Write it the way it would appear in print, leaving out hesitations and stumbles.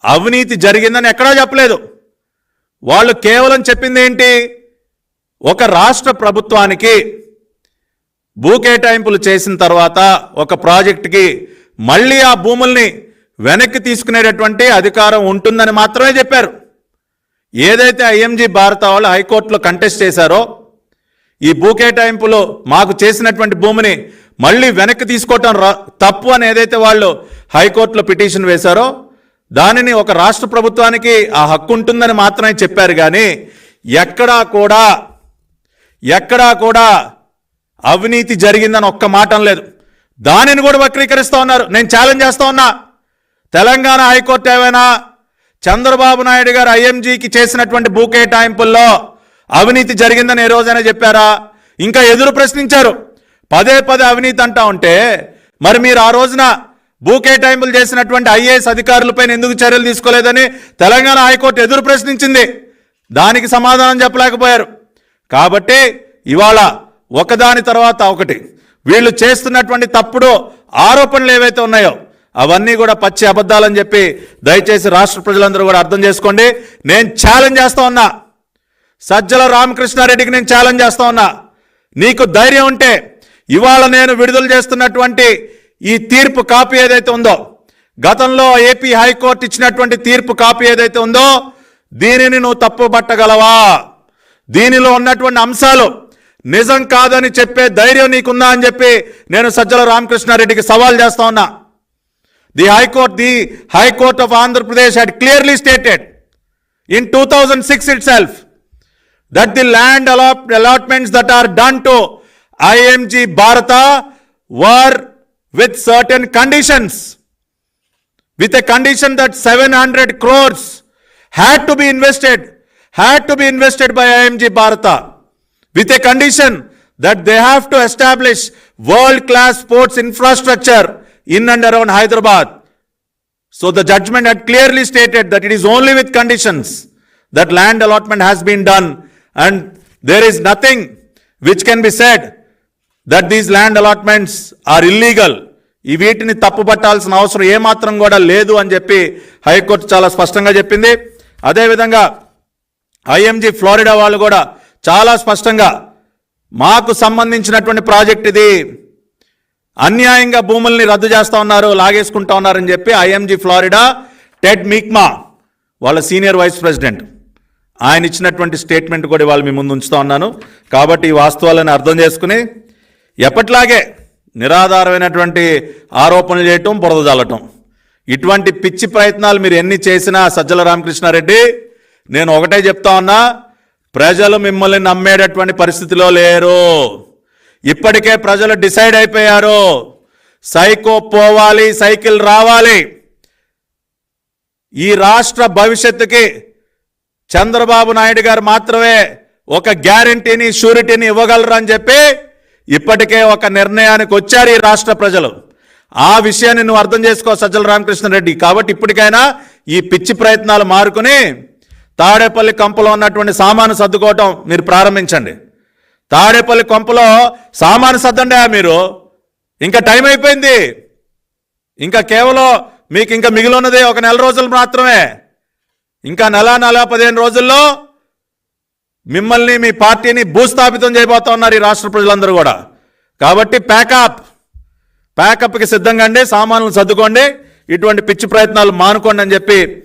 అవినీతి జరిగిందని ఎక్కడా చెప్పలేదు. వాళ్ళు కేవలం చెప్పింది ఏంటి, ఒక రాష్ట్ర ప్రభుత్వానికి భూ కేటాయింపులు చేసిన తర్వాత ఒక ప్రాజెక్టుకి మళ్ళీ ఆ భూముల్ని వెనక్కి తీసుకునేటటువంటి అధికారం ఉంటుందని మాత్రమే చెప్పారు. ఏదైతే ఐఎంజీ భారత వాళ్ళు హైకోర్టులో కంటెస్ట్ చేశారో, ఈ భూ కేటాయింపులో మాకు చేసినటువంటి భూమిని మళ్ళీ వెనక్కి తీసుకోవటం తప్పు అని ఏదైతే వాళ్ళు హైకోర్టులో పిటిషన్ వేశారో, దానిని ఒక రాష్ట్ర ప్రభుత్వానికి ఆ హక్కు ఉంటుందని మాత్రమే చెప్పారు. కానీ ఎక్కడా కూడా అవినీతి జరిగిందని ఒక్క మాట లేదు. దానిని కూడా వక్రీకరిస్తూ ఉన్నారు. నేను ఛాలెంజ్ చేస్తూ ఉన్నా, తెలంగాణ హైకోర్టు ఏమైనా చంద్రబాబు నాయుడు గారు ఐఎంజీకి చేసినటువంటి భూ కేటాయింపుల్లో అవినీతి జరిగిందని ఏ రోజైనా చెప్పారా? ఇంకా ఎదురు ప్రశ్నించారు. పదే అవినీతి అంటా ఉంటే మరి మీరు ఆ రోజున భూ కేటాయింపులు చేసినటువంటి ఐఏఎస్ అధికారులపైన ఎందుకు చర్యలు తీసుకోలేదని తెలంగాణ హైకోర్టు ఎదురు ప్రశ్నించింది. దానికి సమాధానం చెప్పలేకపోయారు. కాబట్టి ఇవాళ ఒకదాని తర్వాత ఒకటి వీళ్ళు చేస్తున్నటువంటి తప్పుడు ఆరోపణలు ఏవైతే ఉన్నాయో అవన్నీ కూడా పచ్చి అబద్ధాలని చెప్పి దయచేసి రాష్ట్ర ప్రజలందరూ కూడా అర్థం చేసుకోండి. నేను ఛాలెంజ్ చేస్తా ఉన్నా, సజ్జల రామకృష్ణారెడ్డికి నేను ఛాలెంజ్ చేస్తా ఉన్నా, నీకు ధైర్యం ఉంటే ఇవాళ నేను విడుదల చేస్తున్నటువంటి ఈ తీర్పు కాపీ ఏదైతే ఉందో, గతంలో ఏపీ హైకోర్టు ఇచ్చినటువంటి తీర్పు కాపీ ఏదైతే ఉందో, దీనిని నువ్వు తప్పుపట్టగలవా? దీనిలో ఉన్నటువంటి అంశాలు నిజం కాదని చెప్పే ధైర్యం నీకుందా అని చెప్పి నేను సజ్జల రామకృష్ణారెడ్డికి సవాల్ చేస్తా ఉన్నా. The High Court of Andhra Pradesh had clearly stated in 2006 itself that the land allotments that are done to IMG Bharata were with certain conditions, with a condition that 700 crores had to be invested by IMG Bharata, with a condition that they have to establish world-class sports infrastructure in and around Hyderabad. So the judgment had clearly stated that it is only with conditions that land allotment has been done, and there is nothing which can be said that these land allotments are illegal. ఈ వీటిని తప్పుపట్టాల్సిన అవసరం ఏమాత్రం కూడా లేదు అని చెప్పి high court చాలా స్పష్టంగా చెప్పింది. అదేవిధంగా ఐఎంజీ ఫ్లోరిడా వాళ్ళు కూడా చాలా స్పష్టంగా మాకు సంబంధించినటువంటి ప్రాజెక్ట్ ఇది, అన్యాయంగా భూముల్ని రద్దు చేస్తూ ఉన్నారు, లాగేసుకుంటా ఉన్నారని చెప్పి ఐఎంజీ ఫ్లోరిడా టెడ్ మీక్మా వాళ్ళ సీనియర్ వైస్ ప్రెసిడెంట్ ఆయన ఇచ్చినటువంటి స్టేట్మెంట్ కూడా వాళ్ళు మీ ముందు ఉంచుతూ ఉన్నాను. కాబట్టి ఈ వాస్తవాలను అర్థం చేసుకుని ఎప్పట్లాగే నిరాధారమైనటువంటి ఆరోపణలు చేయటం, బురద జల్లటం, ఇటువంటి పిచ్చి ప్రయత్నాలు మీరు ఎన్ని చేసినా సజ్జల రామకృష్ణారెడ్డి, నేను ఒకటే చెప్తా ఉన్నా, ప్రజలు మిమ్మల్ని నమ్మేటటువంటి పరిస్థితిలో లేరు. ఇప్పటికే ప్రజలు డిసైడ్ అయిపోయారు, సైకో పోవాలి, సైకిల్ రావాలి. ఈ రాష్ట్ర భవిష్యత్తుకి చంద్రబాబు నాయుడు గారు మాత్రమే ఒక గ్యారంటీని, షూరిటీని ఇవ్వగలరు అని చెప్పి ఇప్పటికే ఒక నిర్ణయానికి వచ్చారు ఈ రాష్ట్ర ప్రజలు. ఆ విషయాన్ని నువ్వు అర్థం చేసుకో సజ్జల రామకృష్ణారెడ్డి. కాబట్టి ఇప్పటికైనా ఈ పిచ్చి ప్రయత్నాలు మారుకుని తాడేపల్లి కంపలో ఉన్నటువంటి సామాను సర్దుకోవటం మీరు ప్రారంభించండి. తాడేపల్లి కొంపలో సామాను సర్దండి మీరు. ఇంకా టైం అయిపోయింది. ఇంకా కేవలం మీకు ఇంకా మిగిలినదే ఒక నెల రోజులు మాత్రమే. ఇంకా నెల 15 రోజుల్లో మిమ్మల్ని, మీ పార్టీని భూస్థాపితం చేయబోతా ఉన్నారు ఈ రాష్ట్ర ప్రజలందరూ కూడా. కాబట్టి ప్యాకప్కి సిద్ధంగా అండి, సామాన్లు సర్దుకోండి, ఇటువంటి పిచ్చి ప్రయత్నాలు మానుకోండి అని చెప్పి